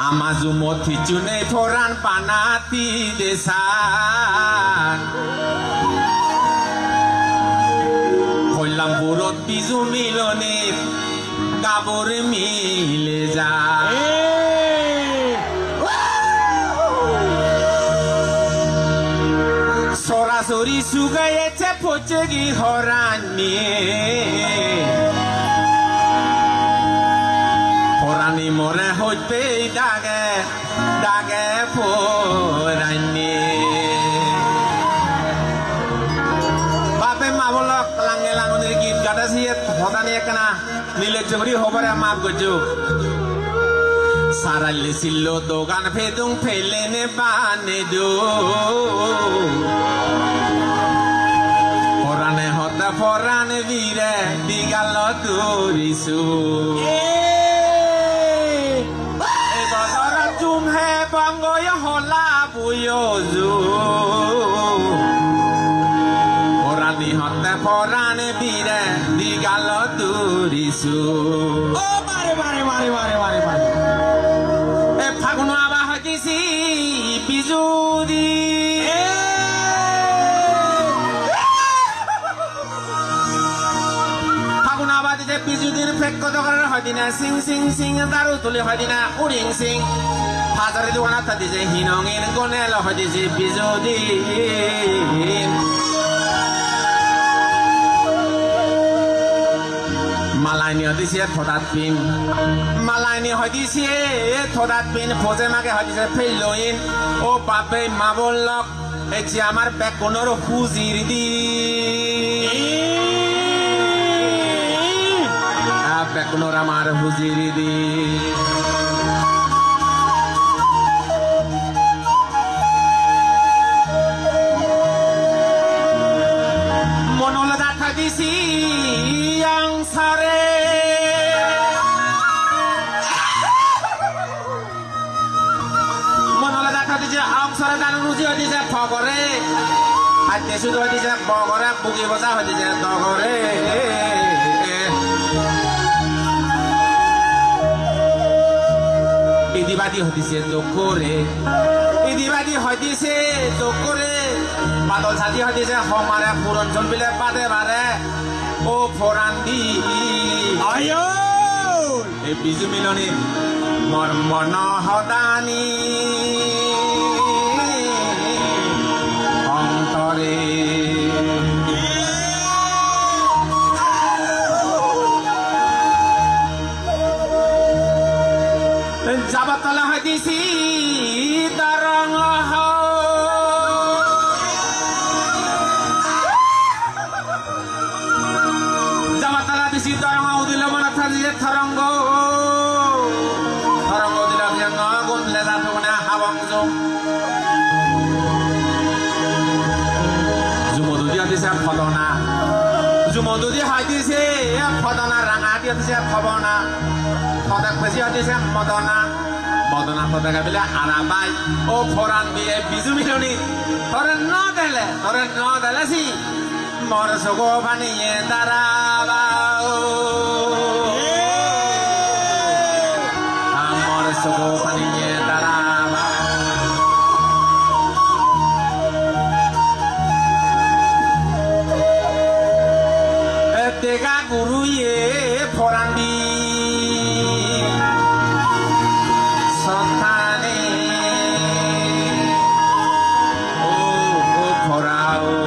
Amazumoti june thoran panati desan Holam burot bizu milone kabur mile ja Sorasori sugaye che pochegi horani Horani more hoite dage porani Bape mabolok langelangon git gada siet hodani ekana nile jabri hobare maaf gojo Sarali sillo dogan phedung phelene bane do Horane hota forane vire digalo turisu Bango ya hola buyozu Orani hotte forane bire digalo turisu Oh mare E faguno aba hajisi bijudi Faguno aba dije bijudir fekko dogar hodina sing daru tuli hodina uring sing Hazari duana tadi je hinongin gonelo hadisi bizudin Malaini hadisi thodat pin Malaini hadisi thodat pin phoje mage hadisi phelloin o babe mabolok echi amar bekonor huzir di a bekonor amar huzir di Hadisi yang sare Monola hadisi ang sare dan ruji hadisi phagore Hadisi sudu hadisi bogore bugi basa hadisi dogore Idibadi hadisi dokore Idibadi hadisi dokore Padol saji hadise homare puron chol bile pade bare o forandi ayo e bizu miloni mor mono hodani ontore jabatala hadisi darang laha Tharango dilak yang ngagun lezat puna hawang zum Zumodudi hadise phadona Zumodudi hadise phadona rangati hadise phabona Phadak pesi hadise madona Madona phadaka bila arabai o foran biye bizu miloni thoran no dele si mor sogo bani daraba Sogo paniye daraba Etega guru ye forandi Sotane O forao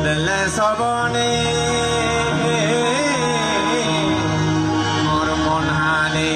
Dele sobone Mormonhane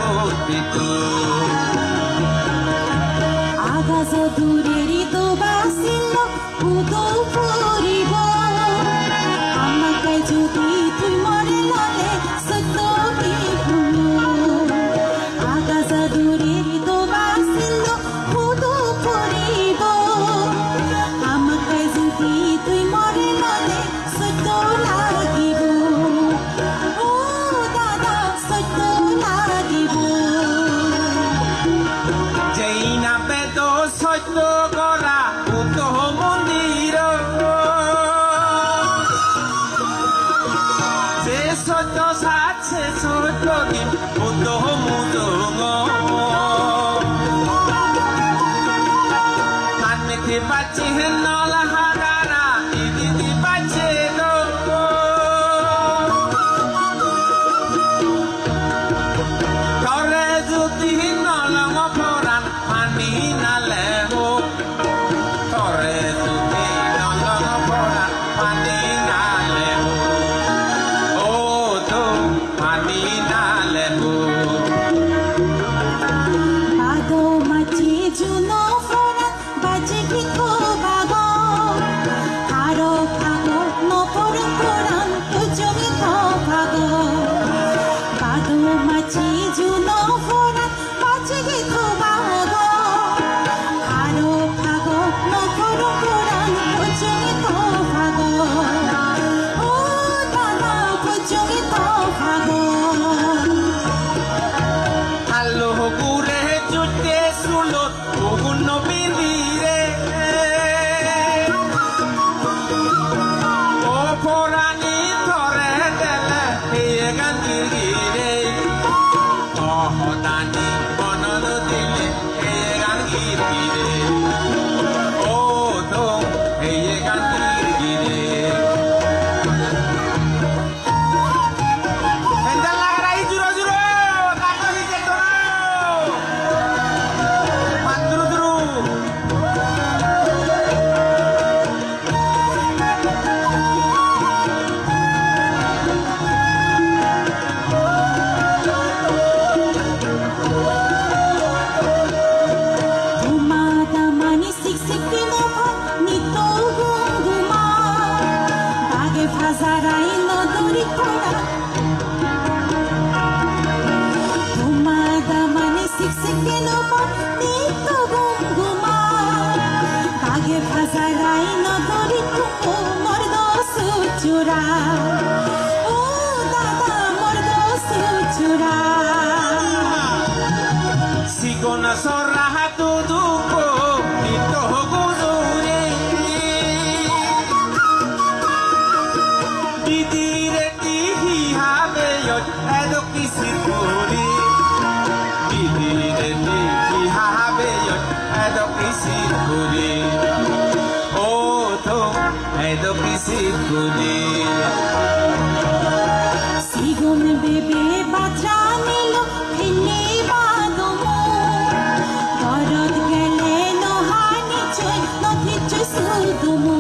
বুদ্ধিটো আগাছ দূরেরই তো basil উদো ফুরিব আমাকে যদি তুই মরে লালে সত্য কি ভুলো আগাছ দূরেরই তো বাসিল উদো ফুরিব আমাকে যদি তুই মরে লালে সত্য লাগিব ও দাদা সত্য লাগিব যেই না পেত সত্য করা বুদ্ধ মন্দির যে সত্য সাথে সত্য দিন বুদ্ধ মুজুঙ্গ হানমিতে বাচ্চি নলা হাগারা ইদিদি বাচ্চে দো তরে যদি নলঙ্গ ফরান পানি নালে গো তরে যদি নলঙ্গ ফরান পানি নালে গো ও তো পানি নালে গো বাদো মাছি জুনো ফরান বাজে কি কো বাগো আরো ভাগো নপর ফরান তুজমি কো ভাগো বাদো মাছি জুনো ফরান বাজে কি কো বাগো আরো ভাগো নপর ফরান তুজমি কো ভাগো ও দাদা তুজমি কো ভাগো আলো গুরে জুতে সুলত ওগুন বিলিরে ও ফরানি ধরে দেলে এই গান গিরে অহদানি বনদ দিলে এই গান গিরে ও তো এই গান গিরে Hendak lagarai juro-juro, kakak hijau toro, manduru-duru. Tumada mani siksik timopa nito gunguma bage fazarai nodori kora Tumada mani siksik timopa nito gunguma bage fazarai nodori tuko mordo suchura o dada mordo suchura Sigona sorraha tuduko, ito guzuri. Bidire tihi habe yot, edo kisikuri. Bidire tihi habe yot, edo kisikuri. Oh to, edo kisikuri. Sigon bebe batra nilo hinne badomo Dorod gele no hani choy no thichu sudumo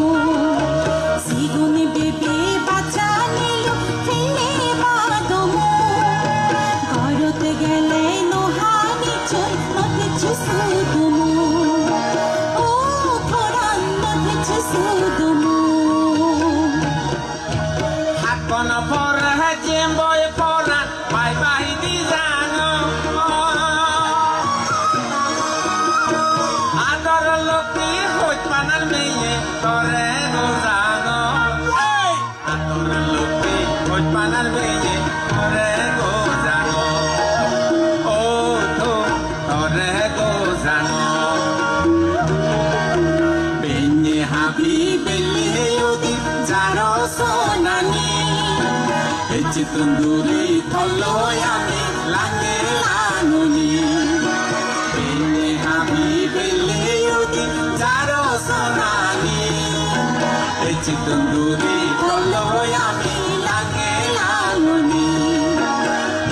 Sigon bebe batra nilo hinne badomo Dorod gele no hani choy no thichu sudumo O thoran no thichu sudumo Hakona porra jemboy porra, bye bye di zano. Ador loki hoj panal meye, tore no zano. Ador loki hoj panal meye, tore no zano. Oh to, tore no zano. Benye habi belle yodi, zaro sonani. Echitunduri tholo yami lange lanuni Bene habi belle yodi jaro sonani Echitunduri tholo yami lange lanuni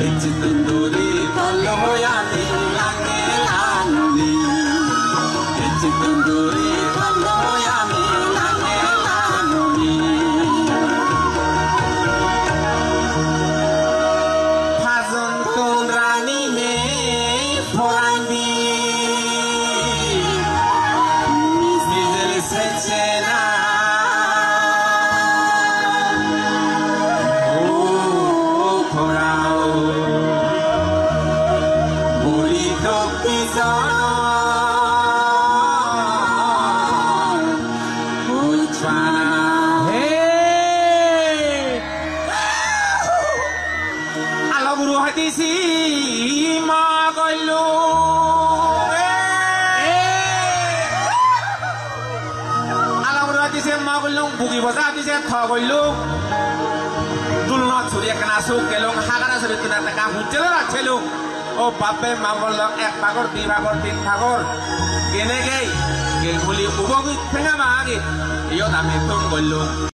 Echitunduri tholo yami lange lanuni Echitunduri tholo yami lange lanuni Fazon tun rani me 포랑비 미들 세체나 오 포라오 우리 독기선 Alaguru hadisi magalo Alaguru hadisi magalo bugi basa hadisi thagalo dulna churiya kana su kelong hagara sabe tuna taka hunchelo rachelo o babe magalo ek bagor di bagor tin bagor kene gei gelmuli ubogi thenga magi iyo dame tum gollo